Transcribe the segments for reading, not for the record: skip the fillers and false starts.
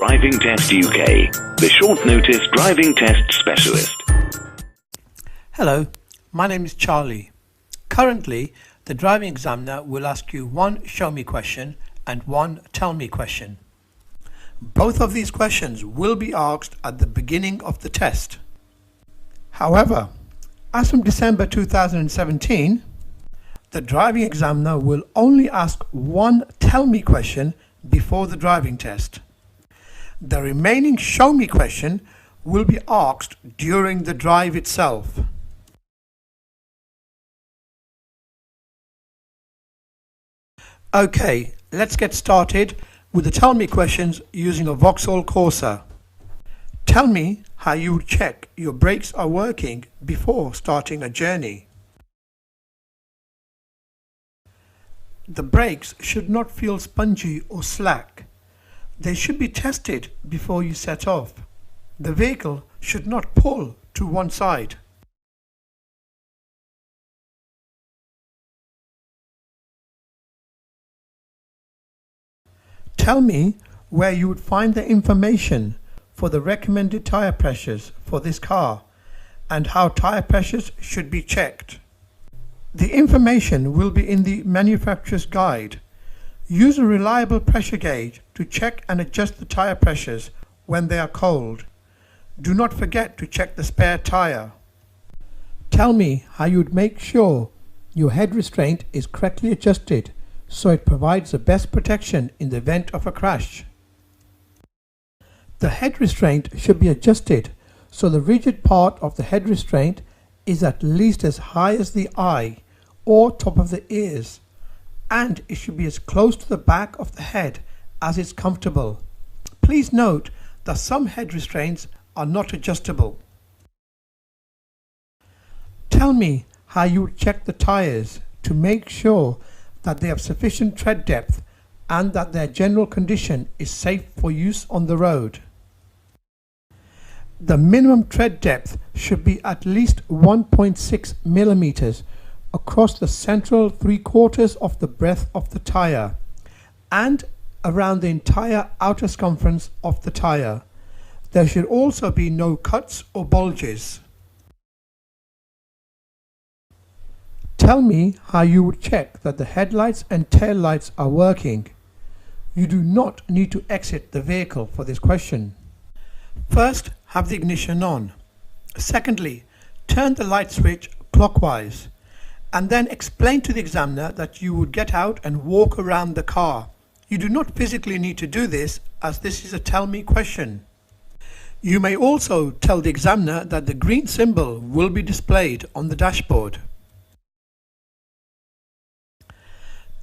Driving Test UK, the short notice driving test specialist. Hello, my name is Charlie. Currently, the driving examiner will ask you one show me question and one tell me question. Both of these questions will be asked at the beginning of the test. However, as from December 2017, the driving examiner will only ask one tell me question before the driving test. The remaining show me question will be asked during the drive itself. Okay, let's get started with the tell me questions using a Vauxhall Corsa. Tell me how you would check your brakes are working before starting a journey. The brakes should not feel spongy or slack. They should be tested before you set off. The vehicle should not pull to one side. Tell me where you would find the information for the recommended tyre pressures for this car and how tyre pressures should be checked. The information will be in the manufacturer's guide. Use a reliable pressure gauge to check and adjust the tyre pressures when they are cold. Do not forget to check the spare tyre. Tell me how you would make sure your head restraint is correctly adjusted so it provides the best protection in the event of a crash. The head restraint should be adjusted so the rigid part of the head restraint is at least as high as the eye or top of the ears, and it should be as close to the back of the head as is comfortable. Please note that some head restraints are not adjustable. Tell me how you would check the tyres to make sure that they have sufficient tread depth and that their general condition is safe for use on the road. The minimum tread depth should be at least 1.6 millimeters across the central 3/4 of the breadth of the tyre and around the entire outer circumference of the tyre. There should also be no cuts or bulges. Tell me how you would check that the headlights and tail lights are working. You do not need to exit the vehicle for this question. First, have the ignition on. Secondly, turn the light switch clockwise and then explain to the examiner that you would get out and walk around the car. You do not physically need to do this as this is a tell me question. You may also tell the examiner that the green symbol will be displayed on the dashboard.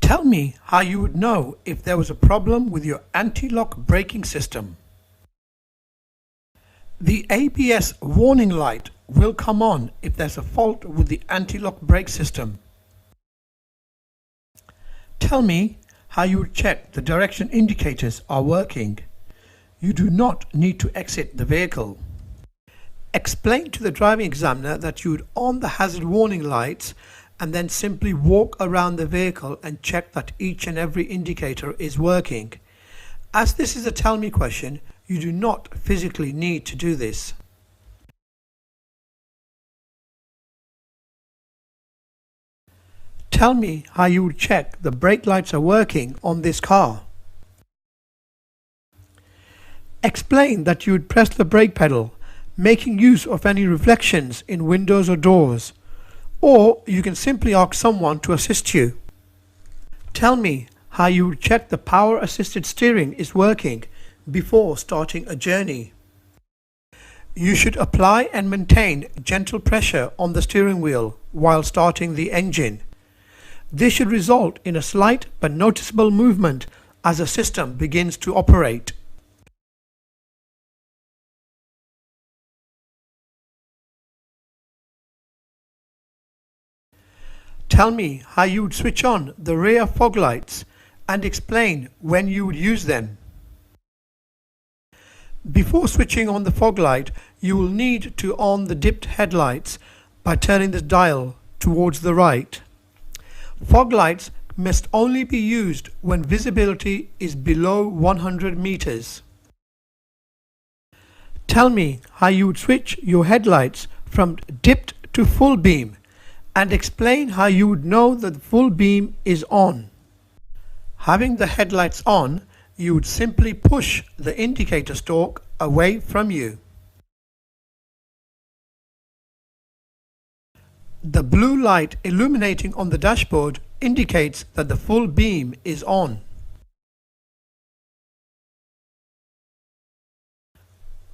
Tell me how you would know if there was a problem with your anti-lock braking system. The ABS warning light will come on if there's a fault with the anti-lock brake system. Tell me how you would check the direction indicators are working. You do not need to exit the vehicle. Explain to the driving examiner that you would on the hazard warning lights and then simply walk around the vehicle and check that each and every indicator is working. As this is a tell me question, you do not physically need to do this. Tell me how you would check the brake lights are working on this car. Explain that you would press the brake pedal, making use of any reflections in windows or doors, or you can simply ask someone to assist you. Tell me how you would check the power assisted steering is working before starting a journey. You should apply and maintain gentle pressure on the steering wheel while starting the engine. This should result in a slight but noticeable movement as the system begins to operate. Tell me how you would switch on the rear fog lights and explain when you would use them. Before switching on the fog light, you will need to on the dipped headlights by turning the dial towards the right. Fog lights must only be used when visibility is below 100 meters. Tell me how you would switch your headlights from dipped to full beam and explain how you would know that the full beam is on. Having the headlights on, you would simply push the indicator stalk away from you. The blue light illuminating on the dashboard indicates that the full beam is on.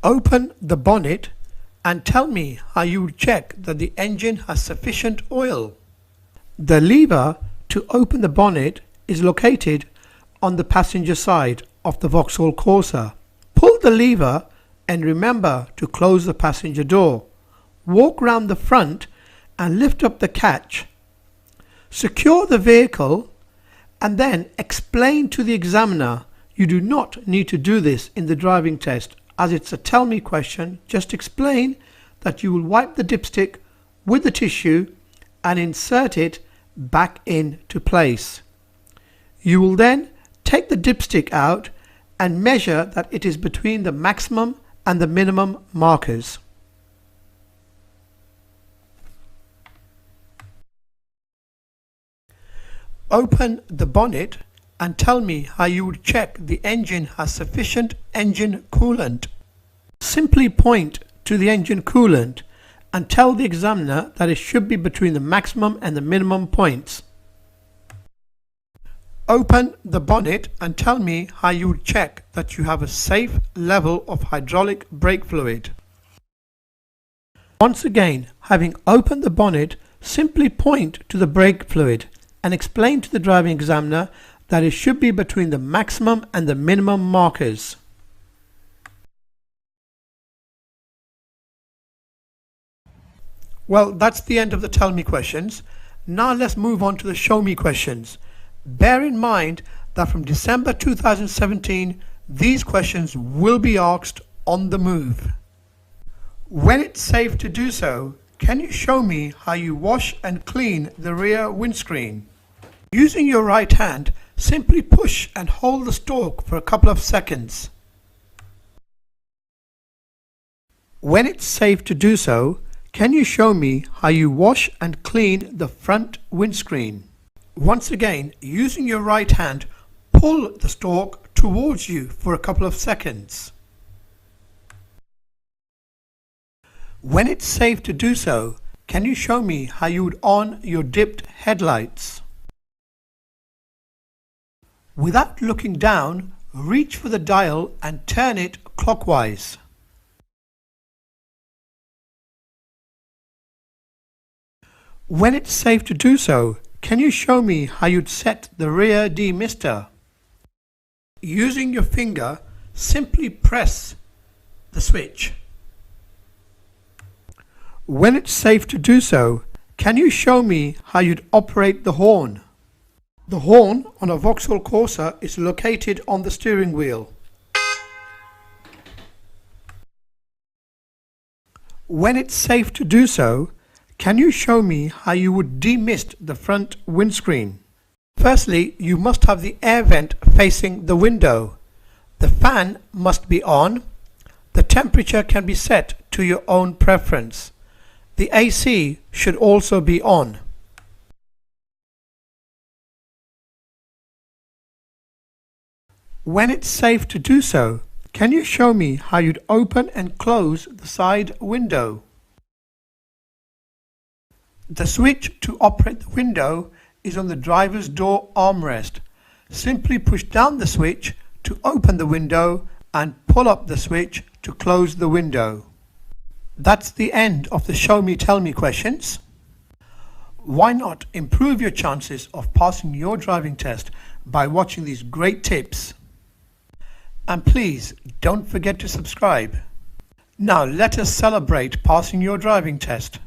Open the bonnet and tell me how you would check that the engine has sufficient oil. The lever to open the bonnet is located on the passenger side of the Vauxhall Corsa. Pull the lever and remember to close the passenger door. Walk round the front and lift up the catch. Secure the vehicle and then explain to the examiner. You do not need to do this in the driving test as it's a tell me question. Just explain that you will wipe the dipstick with the tissue and insert it back into place. You will then take the dipstick out and measure that it is between the maximum and the minimum markers. Open the bonnet and tell me how you would check the engine has sufficient engine coolant. Simply point to the engine coolant and tell the examiner that it should be between the maximum and the minimum points. Open the bonnet and tell me how you would check that you have a safe level of hydraulic brake fluid. Once again, having opened the bonnet, simply point to the brake fluid and explain to the driving examiner that it should be between the maximum and the minimum markers. Well, that's the end of the tell me questions. Now let's move on to the show me questions. Bear in mind that from December 2017, these questions will be asked on the move. When it's safe to do so, can you show me how you wash and clean the rear windscreen? Using your right hand, simply push and hold the stalk for a couple of seconds. When it's safe to do so, can you show me how you wash and clean the front windscreen? Once again, using your right hand, pull the stalk towards you for a couple of seconds. When it's safe to do so, can you show me how you would on your dipped headlights? Without looking down, reach for the dial and turn it clockwise. When it's safe to do so, can you show me how you'd set the rear demister? Using your finger, simply press the switch. When it's safe to do so, can you show me how you'd operate the horn? The horn on a Vauxhall Corsa is located on the steering wheel. When it's safe to do so, can you show me how you would demist the front windscreen? Firstly, you must have the air vent facing the window. The fan must be on. The temperature can be set to your own preference. The AC should also be on. When it's safe to do so, can you show me how you'd open and close the side window? The switch to operate the window is on the driver's door armrest. Simply push down the switch to open the window and pull up the switch to close the window. That's the end of the show me tell me questions. Why not improve your chances of passing your driving test by watching these great tips? And please don't forget to subscribe. Now let us celebrate passing your driving test.